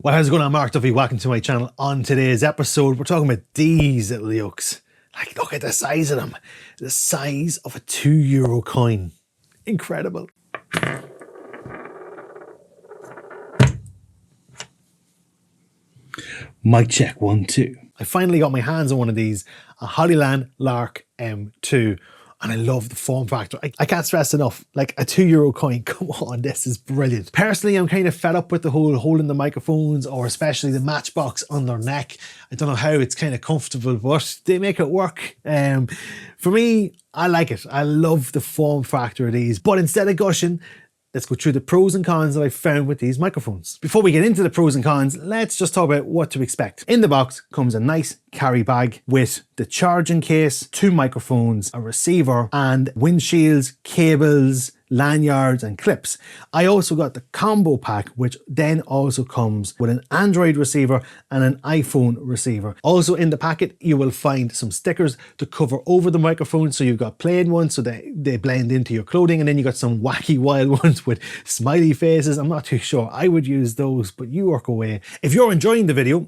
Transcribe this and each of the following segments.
Well, how's it going? I'm Mark Duffy. Welcome to my channel. On today's episode, we're talking about these little yokes. Like, look at the size of them. The size of a €2 coin. Incredible. Mic check, 1, 2. I finally got my hands on one of these, a Hollyland Lark M2. And I love the form factor. I can't stress enough, like a €2 coin, come on, this is brilliant. Personally, I'm kind of fed up with the whole holding the microphones, or especially the matchbox on their neck. I don't know how it's kind of comfortable, but they make it work. For me, I like it. I love the form factor of these. But instead of gushing, let's go through the pros and cons that I found with these microphones. Before we get into the pros and cons, let's just talk about what to expect. In the box comes a nice carry bag with the charging case, 2 microphones, a receiver, and windshields, cables, lanyards and clips. I also got the combo pack, which then also comes with an Android receiver and an iPhone receiver. Also in the packet, you will find some stickers to cover over the microphone. So you've got plain ones, so they blend into your clothing, and then you got some wacky wild ones with smiley faces. I'm not too sure. I would use those, but you work away. If you're enjoying the video,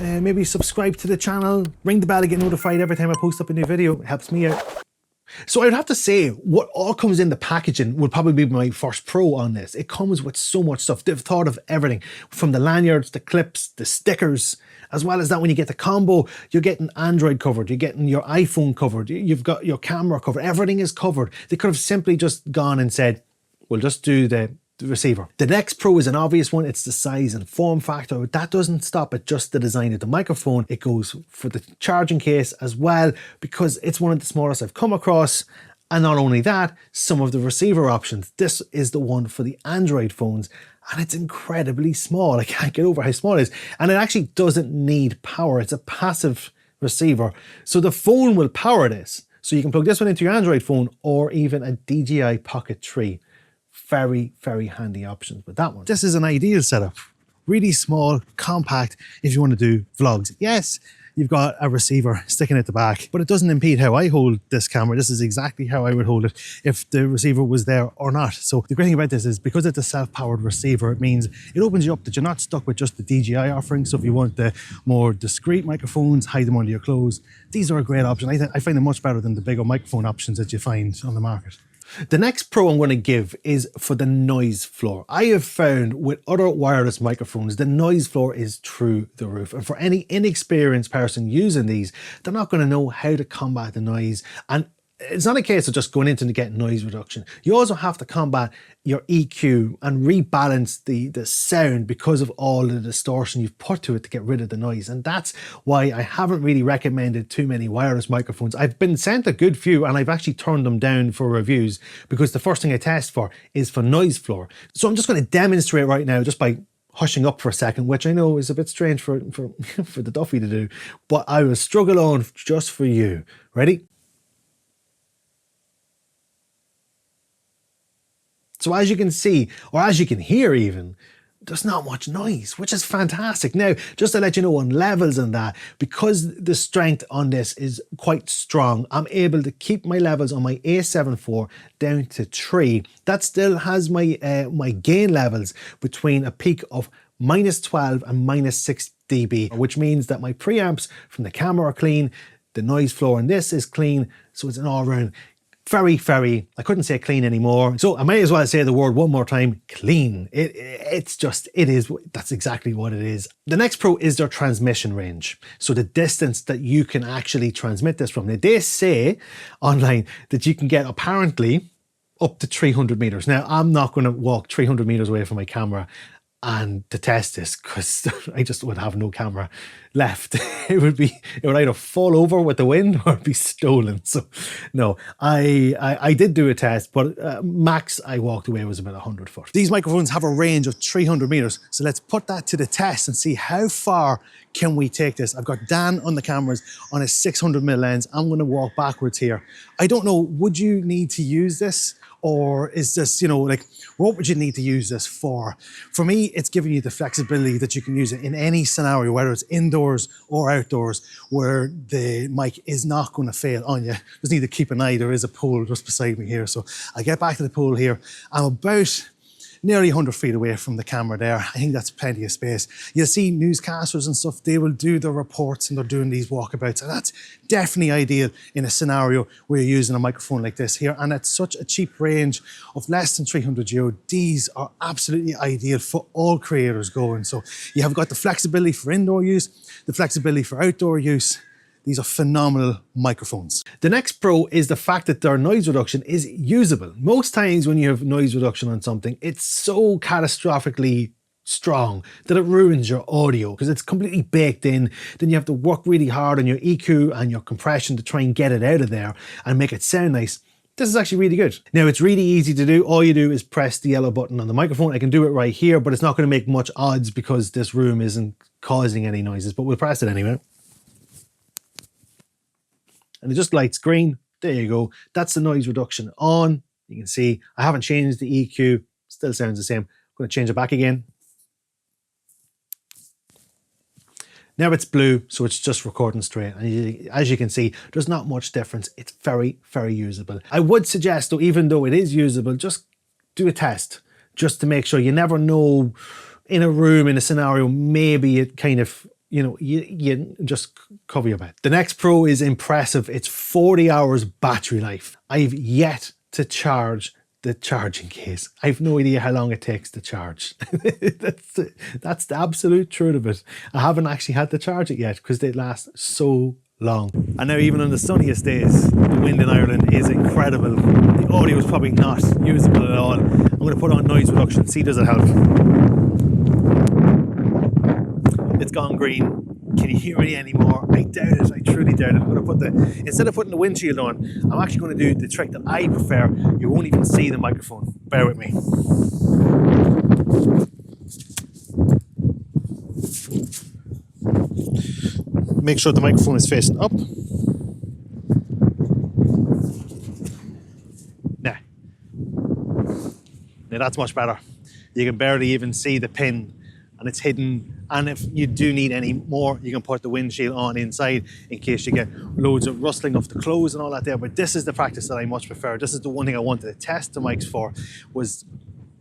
maybe subscribe to the channel, ring the bell to get notified every time I post up a new video. It helps me out. So I'd have to say what all comes in the packaging would probably be my first pro on this. It comes with so much stuff. They've thought of everything from the lanyards, the clips, the stickers, as well as that when you get the combo, you're getting Android covered, you're getting your iPhone covered, you've got your camera covered, everything is covered. They could have simply just gone and said, we'll just do the receiver. The next pro is an obvious one. It's the size and form factor. But that doesn't stop at just the design of the microphone. It goes for the charging case as well, because it's one of the smallest I've come across. And not only that, some of the receiver options. This is the one for the Android phones, and it's incredibly small. I can't get over how small it is. And it actually doesn't need power. It's a passive receiver. So the phone will power this. So you can plug this one into your Android phone or even a DJI Pocket 3. Very, very handy options with that one. This is an ideal setup. Really small, compact if you want to do vlogs. Yes, you've got a receiver sticking at the back, but it doesn't impede how I hold this camera. This is exactly how I would hold it if the receiver was there or not. So the great thing about this is because it's a self-powered receiver, it means it opens you up that you're not stuck with just the DJI offering. So if you want the more discreet microphones, hide them under your clothes, these are a great option. I find them much better than the bigger microphone options that you find on the market. The next pro I'm going to give is for the noise floor. I have found with other wireless microphones, the noise floor is through the roof. And for any inexperienced person using these, they're not going to know how to combat the noise. And it's not a case of just going into to get noise reduction. You also have to combat your EQ and rebalance the sound because of all the distortion you've put to it to get rid of the noise. And that's why I haven't really recommended too many wireless microphones. I've been sent a good few and I've actually turned them down for reviews because the first thing I test for is for noise floor. So I'm just going to demonstrate right now just by hushing up for a second, which I know is a bit strange for the Duffy to do, but I will struggle on just for you. Ready? So as you can see, or as you can hear even, there's not much noise, which is fantastic. Now, just to let you know on levels and that, because the strength on this is quite strong, I'm able to keep my levels on my A7 IV down to 3. That still has my my gain levels between a peak of -12 and -6 dB, which means that my preamps from the camera are clean, the noise floor on this is clean, so it's an all-round very, very, I couldn't say clean anymore. So I may as well say the word one more time, clean. That's exactly what it is. The next pro is their transmission range. So the distance that you can actually transmit this from. Now they say online that you can get apparently up to 300 meters. Now I'm not going to walk 300 meters away from my camera and to test this because I just would have no camera left. It would either fall over with the wind or be stolen. So no, I did do a test, but max I walked away was about 100 foot. These microphones have a range of 300 meters. So let's put that to the test and see how far can we take this. I've got Dan on the cameras on a 600mm lens. I'm going to walk backwards here. I don't know, would you need to use this? Or is this, you know, like, what would you need to use this for? For me, it's giving you the flexibility that you can use it in any scenario, whether it's indoors or outdoors, where the mic is not going to fail on you. Just need to keep an eye. There is a pole just beside me here. So I get back to the pole here. I'm about nearly 100 feet away from the camera there. I think that's plenty of space. You'll see newscasters and stuff, they will do their reports and they're doing these walkabouts, and that's definitely ideal in a scenario where you're using a microphone like this here. And at such a cheap range of less than €300, these are absolutely ideal for all creators going. So you have got the flexibility for indoor use, the flexibility for outdoor use. These are phenomenal microphones. The next pro is the fact that their noise reduction is usable. Most times when you have noise reduction on something, it's so catastrophically strong that it ruins your audio because it's completely baked in. Then you have to work really hard on your EQ and your compression to try and get it out of there and make it sound nice. This is actually really good. Now, it's really easy to do. All you do is press the yellow button on the microphone. I can do it right here, but it's not going to make much odds because this room isn't causing any noises, but we'll press it anyway. And it just lights green. There you go. That's the noise reduction on. You can see I haven't changed the EQ. Still sounds the same. I'm going to change it back again. Now it's blue, so it's just recording straight. And as you can see, there's not much difference. It's very, very usable. I would suggest, though, even though it is usable, just do a test just to make sure. You never know in a room, in a scenario, maybe it kind of, you just cover your bet. The next pro is impressive. It's 40 hours battery life. I've yet to charge the charging case. I've no idea how long it takes to charge. That's the absolute truth of it. I haven't actually had to charge it yet because they last so long. And now even on the sunniest days, the wind in Ireland is incredible. The audio is probably not usable at all. I'm going to put on noise reduction, see does it help. It's gone green. Can you hear me anymore? I doubt it. I truly doubt it. I'm going to put instead of putting the windshield on, I'm actually going to do the trick that I prefer. You won't even see the microphone. Bear with me. Make sure the microphone is facing up. Now that's much better. You can barely even see the pin and it's hidden. And if you do need any more, you can put the windshield on inside in case you get loads of rustling of the clothes and all that there. But this is the practice that I much prefer. This is the one thing I wanted to test the mics for, was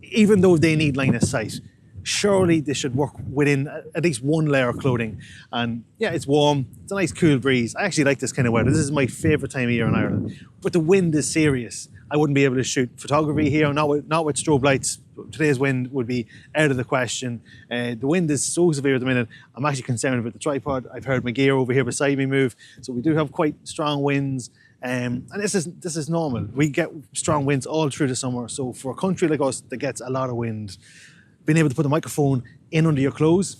even though they need line of sight, surely they should work within at least one layer of clothing. And yeah, it's warm, it's a nice cool breeze. I actually like this kind of weather. This is my favorite time of year in Ireland. But the wind is serious. I wouldn't be able to shoot photography here, not with strobe lights. Today's wind would be out of the question. The wind is so severe at the minute. I'm actually concerned about the tripod. I've heard my gear over here beside me move. So we do have quite strong winds. And this is normal. We get strong winds all through the summer. So for a country like us that gets a lot of wind, being able to put the microphone in under your clothes,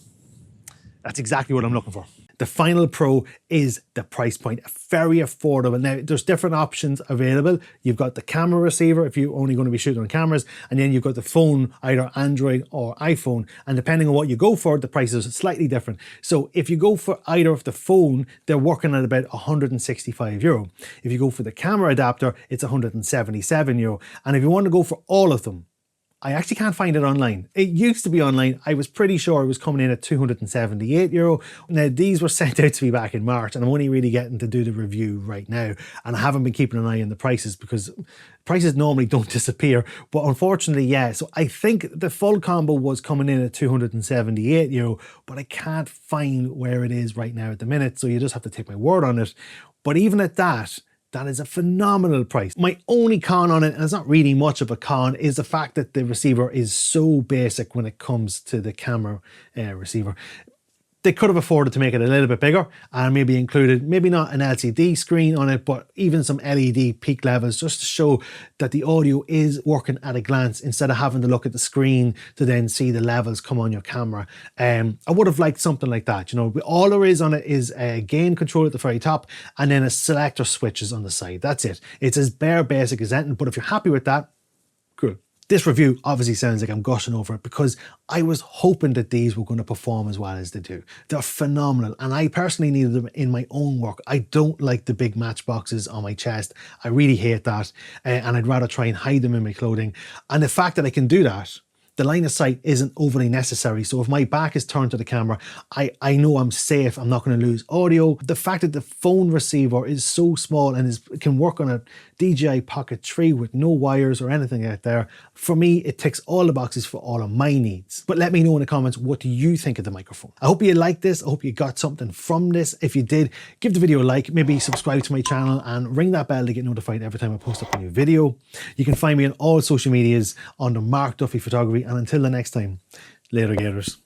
that's exactly what I'm looking for. The final pro is the price point, very affordable. Now, there's different options available. You've got the camera receiver if you're only going to be shooting on cameras, and then you've got the phone, either Android or iPhone. And depending on what you go for, the prices are slightly different. So if you go for either of the phone, they're working at about €165. If you go for the camera adapter, it's €177. And if you want to go for all of them, I actually can't find it online. It used to be online. I was pretty sure it was coming in at €278. Now, these were sent out to me back in March, and I'm only really getting to do the review right now. And I haven't been keeping an eye on the prices because prices normally don't disappear. But unfortunately, yeah. So I think the full combo was coming in at €278, but I can't find where it is right now at the minute. So you just have to take my word on it. But even at that, that is a phenomenal price. My only con on it, and it's not really much of a con, is the fact that the receiver is so basic when it comes to the camera receiver. They could have afforded to make it a little bit bigger and maybe included, maybe not an LCD screen on it, but even some LED peak levels just to show that the audio is working at a glance instead of having to look at the screen to then see the levels come on your camera. I would have liked something like that. All there is on it is a gain control at the very top and then a selector switches on the side. That's it. It's as bare basic as anything, but if you're happy with that, cool. This review obviously sounds like I'm gushing over it because I was hoping that these were going to perform as well as they do. They're phenomenal, and I personally needed them in my own work. I don't like the big matchboxes on my chest. I really hate that, and I'd rather try and hide them in my clothing. And the fact that I can do that the line of sight isn't overly necessary. So if my back is turned to the camera, I know I'm safe. I'm not going to lose audio. The fact that the phone receiver is so small and can work on a DJI Pocket 3 with no wires or anything out there, for me, it ticks all the boxes for all of my needs. But let me know in the comments, what do you think of the microphone? I hope you liked this. I hope you got something from this. If you did, give the video a like, maybe subscribe to my channel and ring that bell to get notified every time I post up a new video. You can find me on all social medias under Mark Duffy Photography. And until the next time, later gators.